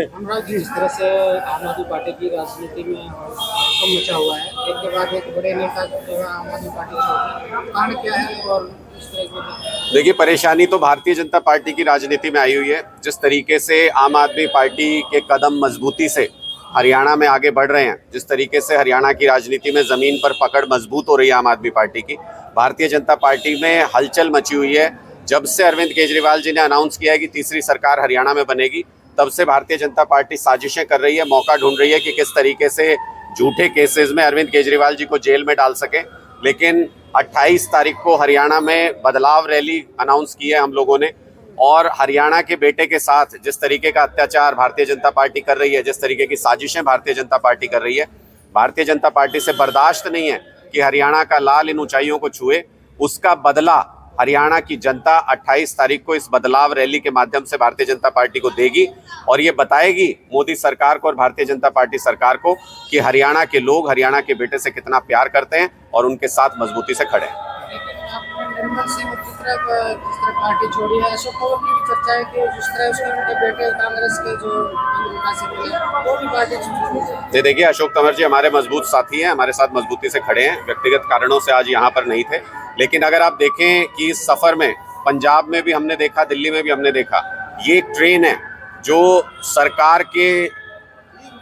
अनुराग जी, जिस तरह से आम आदमी पार्टी की राजनीति में हड़कंप मचा हुआ है, एक के बाद एक बड़े नेता जो है आम आदमी पार्टी छोड़ रहे हैं, कारण क्या है और इस तरह के देखिए, परेशानी तो भारतीय जनता पार्टी की राजनीति में आई हुई है। जिस तरीके से आम आदमी पार्टी के कदम मजबूती से हरियाणा में आगे बढ़ रहे हैं, जिस तरीके से हरियाणा की राजनीति में जमीन पर पकड़ मजबूत हो रही है आम आदमी पार्टी की, भारतीय जनता पार्टी में हलचल मची हुई है। जब से अरविंद केजरीवाल जी ने अनाउंस किया है कि तीसरी सरकार हरियाणा में बनेगी, तब से भारतीय जनता पार्टी साजिशें कर रही है, मौका ढूंढ रही है कि किस तरीके से झूठे केसेस में अरविंद केजरीवाल जी को जेल में डाल सके। लेकिन 28 तारीख को हरियाणा में बदलाव रैली अनाउंस की है हम लोगों ने, और हरियाणा के बेटे के साथ जिस तरीके का अत्याचार भारतीय जनता पार्टी कर रही है, जिस तरीके की साजिशें भारतीय जनता पार्टी कर रही है, भारतीय जनता पार्टी से बर्दाश्त नहीं है कि हरियाणा का लाल इन ऊंचाइयों को छुए। उसका बदला हरियाणा की जनता 28 तारीख को इस बदलाव रैली के माध्यम से भारतीय जनता पार्टी को देगी, और ये बताएगी मोदी सरकार को और भारतीय जनता पार्टी सरकार को कि हरियाणा के लोग हरियाणा के बेटे से कितना प्यार करते हैं और उनके साथ मजबूती से खड़े हैं। निर्मल सिंह जिस तरह पार्टी छोड़ी है, अशोक तंवर की भी चर्चा है कि जिस तरह उसके उनके बेटे कांग्रेस के जो वो भी पार्टी छोड़ी। देखिए, अशोक तंवर जी हमारे मजबूत साथी हैं, हमारे साथ मजबूती से खड़े हैं, व्यक्तिगत कारणों से आज यहाँ पर नहीं थे। लेकिन अगर आप देखें कि इस सफर में पंजाब में भी हमने देखा, दिल्ली में भी हमने देखा, ये एक ट्रेन है जो सरकार के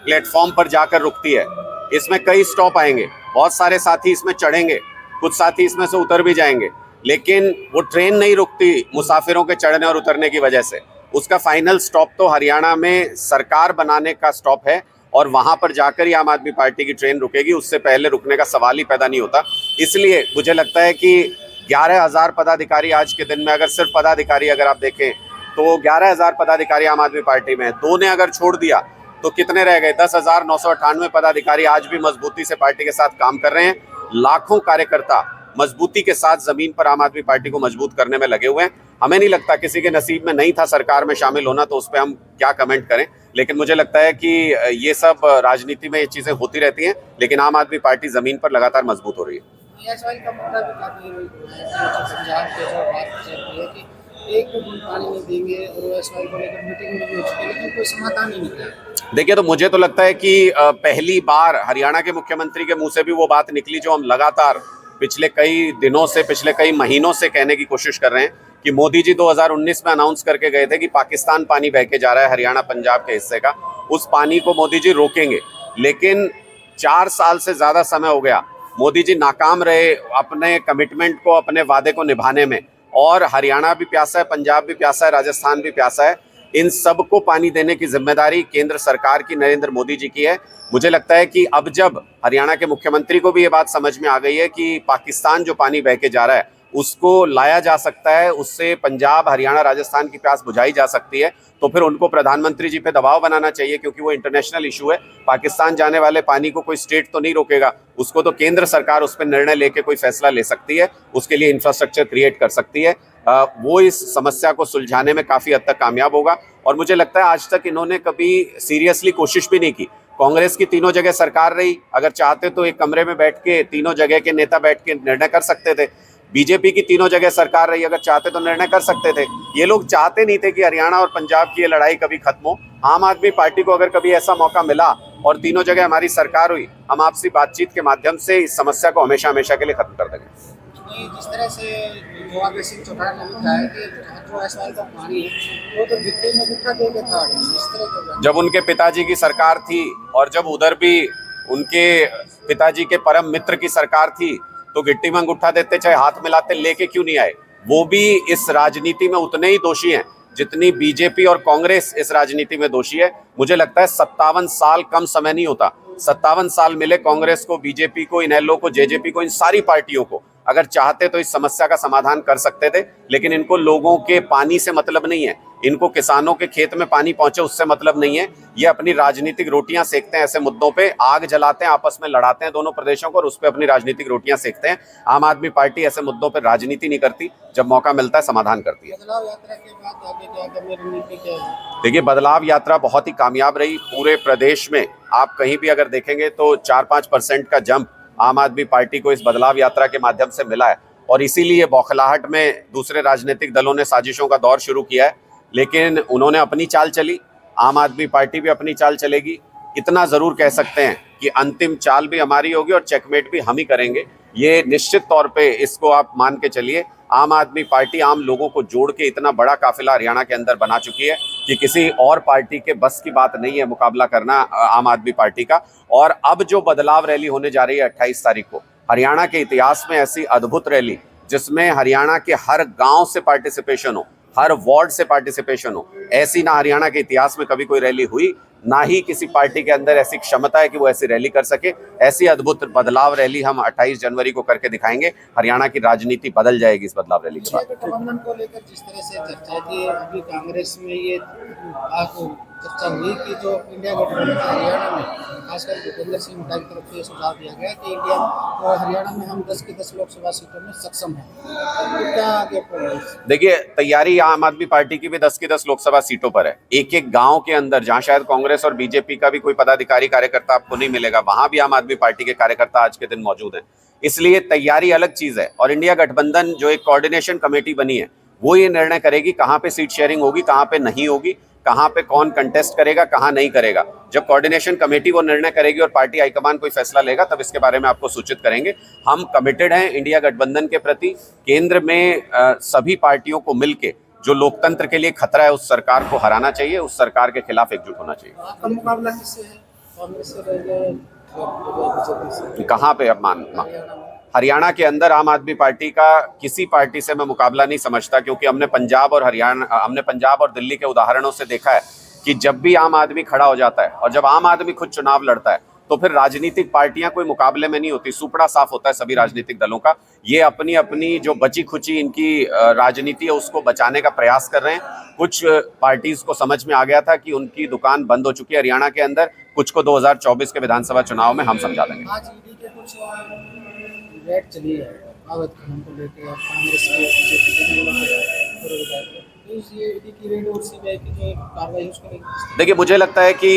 प्लेटफॉर्म पर जाकर रुकती है। इसमें कई स्टॉप आएंगे, बहुत सारे साथी इसमें चढ़ेंगे, कुछ साथी इसमें से उतर भी जाएंगे, लेकिन वो ट्रेन नहीं रुकती मुसाफिरों के चढ़ने और उतरने की वजह से। उसका फाइनल स्टॉप तो हरियाणा में सरकार बनाने का स्टॉप है, और वहां पर जाकर ही आम आदमी पार्टी की ट्रेन रुकेगी। उससे पहले रुकने का सवाल ही पैदा नहीं होता। इसलिए मुझे लगता है कि 11,000 पदाधिकारी आज के दिन में, अगर सिर्फ पदाधिकारी अगर आप देखें तो 11,000 पदाधिकारी आम आदमी पार्टी में है। 2 ने अगर छोड़ दिया तो कितने रह गए? 10,998 पदाधिकारी आज भी मजबूती से पार्टी के साथ काम कर रहे हैं। लाखों कार्यकर्ता मजबूती के साथ जमीन पर आम आदमी पार्टी को मजबूत करने में लगे हुए हैं। हमें नहीं लगता किसी के नसीब में नहीं था सरकार में शामिल होना, तो उस पर हम क्या कमेंट करें। लेकिन मुझे लगता है कि ये सब राजनीति में ये चीजें होती रहती हैं, लेकिन आम आदमी पार्टी जमीन पर लगातार मजबूत हो रही है। का मुद्दा भी काफी पंजाब के जो बात चल रही है कि एक बूंद पानी नहीं देंगे, और को लेकर मीटिंग में भी हो चुकी है, लेकिन कोई समाधान नहीं निकला। देखिए, तो मुझे तो लगता है कि पहली बार हरियाणा के मुख्यमंत्री के मुंह से भी वो बात निकली जो हम लगातार पिछले कई दिनों से, पिछले कई महीनों से कहने की कोशिश कर रहे हैं कि मोदी जी 2019 में अनाउंस करके गए थे कि पाकिस्तान पानी बह के जा रहा है हरियाणा पंजाब के हिस्से का, उस पानी को मोदी जी रोकेंगे। लेकिन 4 साल से ज्यादा समय हो गया, मोदी जी नाकाम रहे अपने कमिटमेंट को, अपने वादे को निभाने में। और हरियाणा भी प्यासा है, पंजाब भी प्यासा है, राजस्थान भी प्यासा है। इन सबको पानी देने की जिम्मेदारी केंद्र सरकार की, नरेंद्र मोदी जी की है। मुझे लगता है कि अब जब हरियाणा के मुख्यमंत्री को भी ये बात समझ में आ गई है कि पाकिस्तान जो पानी बह के जा रहा है उसको लाया जा सकता है, उससे पंजाब, हरियाणा, राजस्थान की प्यास बुझाई जा सकती है, तो फिर उनको प्रधानमंत्री जी पे दबाव बनाना चाहिए, क्योंकि वो इंटरनेशनल इशू है। पाकिस्तान जाने वाले पानी को कोई स्टेट तो नहीं रोकेगा, उसको तो केंद्र सरकार उस पर निर्णय लेके कोई फैसला ले सकती है, उसके लिए इंफ्रास्ट्रक्चर क्रिएट कर सकती है। वो इस समस्या को सुलझाने में काफी हद तक कामयाब होगा। और मुझे लगता है आज तक इन्होंने कभी सीरियसली कोशिश भी नहीं की। कांग्रेस की तीनों जगह सरकार रही, अगर चाहते तो एक कमरे में बैठ के तीनों जगह के नेता बैठ के निर्णय कर सकते थे। बीजेपी की तीनों जगह सरकार रही, अगर चाहते तो निर्णय कर सकते थे। ये लोग चाहते नहीं थे कि हरियाणा और पंजाब की ये लड़ाई कभी खत्म हो। आम आदमी पार्टी को अगर कभी ऐसा मौका मिला और तीनों जगह हमारी सरकार हुई, हम आपसी बातचीत के माध्यम से इस समस्या को हमेशा हमेशा के लिए खत्म कर देंगे। जिस तरह से जवाब सिंह चौटाला ने लिखा है कि जो एसवाई का पानी है वो तो गिट्टी में गुटका दे के था, इस तरह का। जब उनके पिताजी की सरकार थी और जब उधर भी उनके पिताजी के परम मित्र की सरकार थी, तो गिट्टी में अंगूठा देते, चाहे हाथ मिलाते, लेके क्यों नहीं आए? वो भी इस राजनीति में उतने ही दोषी हैं जितनी बीजेपी और कांग्रेस इस राजनीति में दोषी है। मुझे लगता है 57 साल कम समय नहीं होता। 57 साल मिले कांग्रेस को, बीजेपी को, इनेलो को, जेजेपी को, इन सारी पार्टियों को। अगर चाहते तो इस समस्या का समाधान कर सकते थे, लेकिन इनको लोगों के पानी से मतलब नहीं है, इनको किसानों के खेत में पानी पहुंचे उससे मतलब नहीं है। ये अपनी राजनीतिक रोटियां सेकते हैं, ऐसे मुद्दों पे आग जलाते हैं, आपस में लड़ाते हैं दोनों प्रदेशों को, और उस पर अपनी राजनीतिक रोटियां सेकते हैं। आम आदमी पार्टी ऐसे मुद्दों पर राजनीति नहीं करती, जब मौका मिलता है समाधान करती है। बदलाव यात्रा के बाद आगे क्या करने रणनीति क्या है? देखिए, बदलाव यात्रा बहुत ही कामयाब रही। पूरे प्रदेश में आप कहीं भी अगर देखेंगे तो 4-5% का जंप आम आदमी पार्टी को इस बदलाव यात्रा के माध्यम से मिला है, और इसीलिए बौखलाहट में दूसरे राजनीतिक दलों ने साजिशों का दौर शुरू किया है। लेकिन उन्होंने अपनी चाल चली, आम आदमी पार्टी भी अपनी चाल चलेगी। इतना जरूर कह सकते हैं कि अंतिम चाल भी हमारी होगी और चेकमेट भी हम ही करेंगे। ये निश्चित तौर पे इसको आप मान के चलिए। आम आदमी पार्टी आम लोगों को जोड़ के इतना बड़ा काफिला हरियाणा के अंदर बना चुकी है कि किसी और पार्टी के बस की बात नहीं है मुकाबला करना आम आदमी पार्टी का। और अब जो बदलाव रैली होने जा रही है 28 तारीख को, हरियाणा के इतिहास में ऐसी अद्भुत रैली जिसमें हरियाणा के हर गांव से पार्टिसिपेशन हो, हर वार्ड से पार्टिसिपेशन हो, ऐसी ना हरियाणा के इतिहास में कभी कोई रैली हुई, ना ही किसी पार्टी के अंदर ऐसी क्षमता है कि वो ऐसी रैली कर सके। ऐसी अद्भुत बदलाव रैली हम 28 जनवरी को करके दिखाएंगे। हरियाणा की राजनीति बदल जाएगी इस बदलाव रैली के बाद। गठबंधन को लेकर जिस तरह से चर्चा की अभी कांग्रेस में ये चर्चा हुई कि जो इंडिया गठबंधन हरियाणा में खासकर भूपेंद्र सिंह हुड्डा की तरफ से सुझाव दिया गया कि हरियाणा में हम 10 की 10 लोकसभा सीटों में सक्षम हैं, तो क्या आगे देखिए, तैयारी आम आदमी पार्टी की भी 10 की 10 लोकसभा सीटों पर है। एक एक गांव के अंदर जहां शायद कांग्रेस और बीजेपी का भी कोई पदाधिकारी कार्यकर्ता आपको नहीं मिलेगा, वहां भी आम आदमी पार्टी के कार्यकर्ता आज के दिन मौजूद हैं। इसलिए तैयारी अलग चीज है। और इंडिया गठबंधन जो एक कोऑर्डिनेशन कमेटी बनी है वो ये निर्णय करेगी कहां पे सीट शेयरिंग होगी, कहां पे नहीं होगी, कहां पे कौन कंटेस्ट करेगा, कहां नहीं करेगा। जब कोऑर्डिनेशन कमेटी वो निर्णय करेगी और पार्टी हाईकमान कोई फैसला लेगा तब इसके बारे में आपको सूचित करेंगे। हम कमिटेड हैं इंडिया गठबंधन के प्रति। केंद्र में सभी पार्टियों को मिलके जो लोकतंत्र के लिए खतरा है उस सरकार को हराना चाहिए, उस सरकार के खिलाफ एकजुट होना चाहिए। आपका मुकाबला किससे है? कांग्रेस से रह गए, कहां पे अब हरियाणा के अंदर आम आदमी पार्टी का किसी पार्टी से मैं मुकाबला नहीं समझता, क्योंकि हमने पंजाब और दिल्ली के उदाहरणों से देखा है कि जब भी आम आदमी खड़ा हो जाता है और जब आम आदमी खुद चुनाव लड़ता है तो फिर राजनीतिक पार्टियां कोई मुकाबले में नहीं होती। सुपड़ा साफ होता है सभी राजनीतिक दलों का। ये अपनी अपनी जो बची खुची इनकी राजनीति है उसको बचाने का प्रयास कर रहे हैं। कुछ पार्टीज को समझ में आ गया था कि उनकी दुकान बंद हो चुकी है हरियाणा के अंदर, कुछ को 2024 के विधानसभा चुनाव में हम समझा देंगे। आज ईडी के कुछ रेड चली है अवैध खनन को लेकर, कांग्रेस के बीजेपी के ये ईडी की रेड और सीबीआई की जो कार्रवाई उसको लेकर, देखिए, मुझे लगता है कि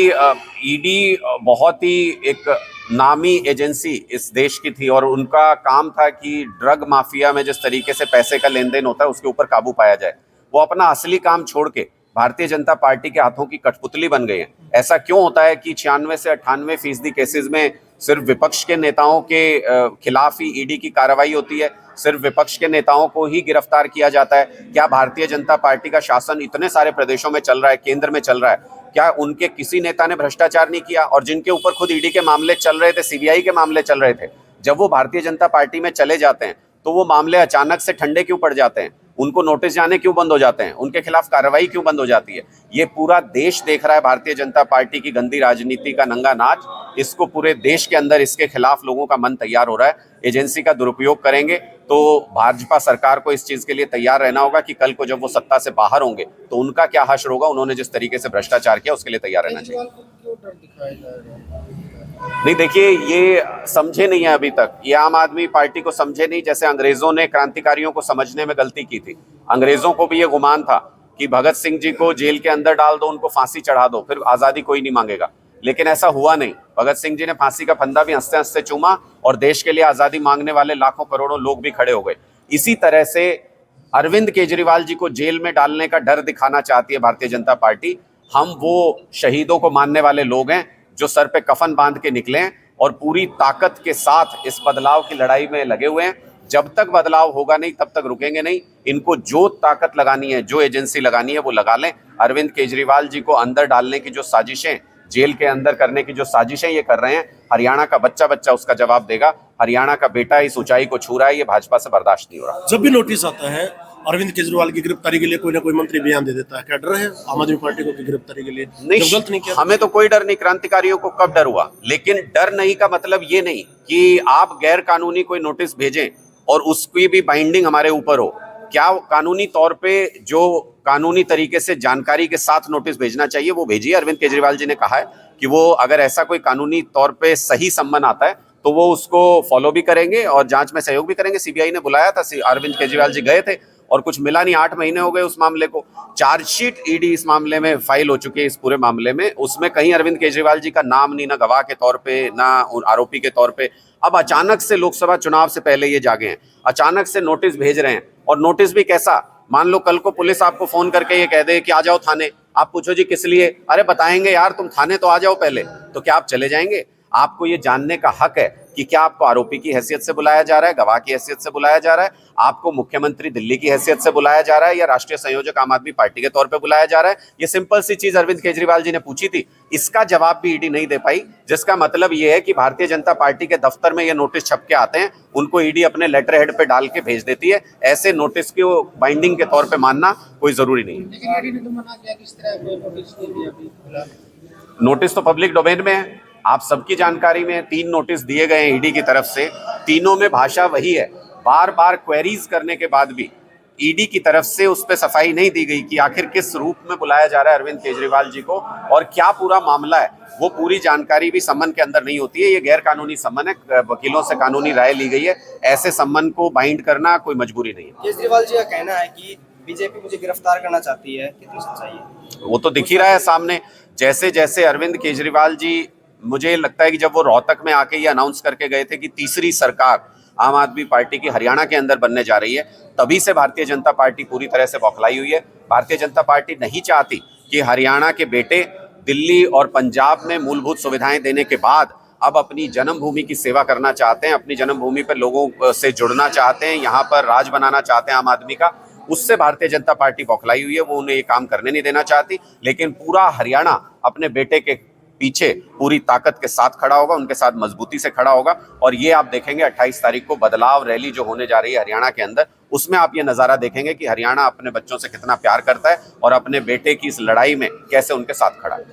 ईडी बहुत ही एक नामी एजेंसी इस देश की थी और उनका काम था कि ड्रग माफिया में जिस तरीके से पैसे का लेन देन होता है उसके ऊपर काबू पाया जाए। वो अपना असली काम छोड़ के भारतीय जनता पार्टी के हाथों की कठपुतली बन गई है। ऐसा क्यों होता है कि 96 से 98% केसेस में सिर्फ विपक्ष के नेताओं के खिलाफ ही ईडी की कार्रवाई होती है, सिर्फ विपक्ष के नेताओं को ही गिरफ्तार किया जाता है? क्या भारतीय जनता पार्टी का शासन इतने सारे प्रदेशों में चल रहा है, केंद्र में चल रहा है, क्या उनके किसी नेता ने भ्रष्टाचार नहीं किया? और जिनके ऊपर खुद ईडी के मामले चल रहे थे, सीबीआई के मामले चल रहे थे, जब वो भारतीय जनता पार्टी में चले जाते हैं तो वो मामले अचानक से ठंडे क्यों पड़ जाते हैं? उनको नोटिस जाने क्यों बंद हो जाते हैं? उनके खिलाफ कार्रवाई क्यों बंद हो जाती है? ये पूरा देश देख रहा है भारतीय जनता पार्टी की गंदी राजनीति का नंगा नाच। इसको पूरे देश के अंदर इसके खिलाफ लोगों का मन तैयार हो रहा है। एजेंसी का दुरुपयोग करेंगे तो भाजपा सरकार को इस चीज के लिए तैयार रहना होगा कि कल को जब वो सत्ता से बाहर होंगे तो उनका क्या हश्र होगा। उन्होंने जिस तरीके से भ्रष्टाचार किया उसके लिए तैयार रहना चाहिए। नहीं, देखिए, ये समझे नहीं है अभी तक, ये आम आदमी पार्टी को समझे नहीं। जैसे अंग्रेजों ने क्रांतिकारियों को समझने में गलती की थी। अंग्रेजों को भी ये गुमान था कि भगत सिंह जी को जेल के अंदर डाल दो, उनको फांसी चढ़ा दो, फिर आजादी कोई नहीं मांगेगा। लेकिन ऐसा हुआ नहीं। भगत सिंह जी ने फांसी का फंदा भी हंसते हंसते चूमा और देश के लिए आजादी मांगने वाले लाखों करोड़ों लोग भी खड़े हो गए। इसी तरह से अरविंद केजरीवाल जी को जेल में डालने का डर दिखाना चाहती है भारतीय जनता पार्टी। हम वो शहीदों को मानने वाले लोग हैं जो सर पे कफन बांध के निकले हैं और पूरी ताकत के साथ इस बदलाव की लड़ाई में लगे हुए हैं। जब तक बदलाव होगा नहीं तब तक रुकेंगे नहीं। इनको जो ताकत लगानी है, जो एजेंसी लगानी है वो लगा लें। अरविंद केजरीवाल जी को अंदर डालने की जो साजिशें, जेल के अंदर करने की जो साजिशें ये कर रहे हैं, हरियाणा का बच्चा बच्चा उसका जवाब देगा। हरियाणा का बेटा इस ऊंचाई को छू रहा है, ये भाजपा से बर्दाश्त नहीं हो रहा। जब भी नोटिस आता है अरविंद केजरीवाल की गिरफ्तारी के लिए कोई ना कोई मंत्री बयान दे देता है, क्या डर है आम आदमी पार्टी को की गिरफ्तारी के लिए? गलत नहीं किया, हमें तो कोई डर नहीं। क्रांतिकारियों को कब डर हुआ? लेकिन डर नहीं का मतलब ये नहीं कि आप गैर कानूनी कोई नोटिस भेजें और उसकी भी बाइंडिंग हमारे ऊपर हो। क्या कानूनी तौर पे जो कानूनी तरीके से जानकारी के साथ नोटिस भेजना चाहिए वो भेजिए। अरविंद केजरीवाल जी ने कहा है कि वो अगर ऐसा कोई कानूनी तौर पे सही सम्मन आता है तो वो उसको फॉलो भी करेंगे और जांच में सहयोग भी करेंगे। सीबीआई ने बुलाया था, अरविंद केजरीवाल जी गए थे और कुछ मिला नहीं। 8 महीने हो गए उस मामले को। चार्जशीट ईडी इस मामले में फाइल हो चुकी है। इस पूरे मामले में उसमें कहीं अरविंद केजरीवाल जी का नाम नहीं, ना गवाह के तौर पे, ना आरोपी के तौर पे। अब अचानक से लोकसभा चुनाव से पहले ये जागे हैं, अचानक से नोटिस भेज रहे हैं। और नोटिस भी कैसा? मान लो कल को पुलिस आपको फोन करके ये कह दे कि आ जाओ थाने, आप पूछो जी किस लिए, अरे बताएंगे यार तुम थाने तो आ जाओ पहले, तो क्या आप चले जाएंगे? आपको ये जानने का हक है कि क्या आपको आरोपी की हैसियत से बुलाया जा रहा है, गवाह की हैसियत से बुलाया जा रहा है, आपको मुख्यमंत्री दिल्ली की हैसियत से बुलाया जा रहा है, या राष्ट्रीय संयोजक आम आदमी पार्टी के तौर पे बुलाया जा रहा है। ये सिंपल सी चीज अरविंद केजरीवाल जी ने पूछी थी, इसका जवाब भी ईडी नहीं दे पाई, जिसका मतलब ये है कि भारतीय जनता पार्टी के दफ्तर में ये नोटिस छप के आते हैं, उनको ईडी अपने लेटर हेड पे डाल के भेज देती है। ऐसे नोटिस को बाइंडिंग के तौर पे मानना कोई जरूरी नहीं है। लेकिन ईडी ने तो मना किया कि इस तरह कोई नोटिस नहीं दिया अभी फिलहाल। नोटिस तो पब्लिक डोमेन में है, आप सबकी जानकारी में 3 नोटिस दिए गए हैं ईडी की तरफ से, तीनों में भाषा वही है। बार बार क्वेरीज करने के बाद भी ईडी की तरफ से उस पर सफाई नहीं दी गई कि आखिर किस रूप में बुलाया जा रहा है अरविंद केजरीवाल जी को और क्या पूरा मामला है, वो पूरी जानकारी भी सम्मन के अंदर नहीं होती है। ये गैर कानूनी सम्मन है, वकीलों से कानूनी राय ली गई है, ऐसे सम्मन को बाइंड करना कोई मजबूरी नहीं है। केजरीवाल जी का कहना है कि बीजेपी मुझे गिरफ्तार करना चाहती है, कितनी सच्चाई है? वो तो दिख ही रहा है सामने। जैसे जैसे अरविंद केजरीवाल जी, मुझे लगता है कि जब वो रोहतक में आके ये अनाउंस करके गए थे कि तीसरी सरकार आम आदमी पार्टी की हरियाणा के अंदर बनने जा रही है, तभी से भारतीय जनता पार्टी पूरी तरह से बौखलाई हुई है। भारतीय जनता पार्टी नहीं चाहती कि हरियाणा के बेटे दिल्ली और पंजाब में मूलभूत सुविधाएं देने के बाद अब अपनी जन्मभूमि की सेवा करना चाहते हैं, अपनी जन्मभूमि पर लोगों से जुड़ना चाहते हैं, यहाँ पर राज बनाना चाहते हैं आम आदमी का। उससे भारतीय जनता पार्टी बौखलाई हुई है, वो उन्हें ये काम करने नहीं देना चाहती। लेकिन पूरा हरियाणा अपने बेटे के पीछे पूरी ताकत के साथ खड़ा होगा, उनके साथ मजबूती से खड़ा होगा। और ये आप देखेंगे 28 तारीख को बदलाव रैली जो होने जा रही है हरियाणा के अंदर, उसमें आप ये नज़ारा देखेंगे कि हरियाणा अपने बच्चों से कितना प्यार करता है और अपने बेटे की इस लड़ाई में कैसे उनके साथ खड़ा है।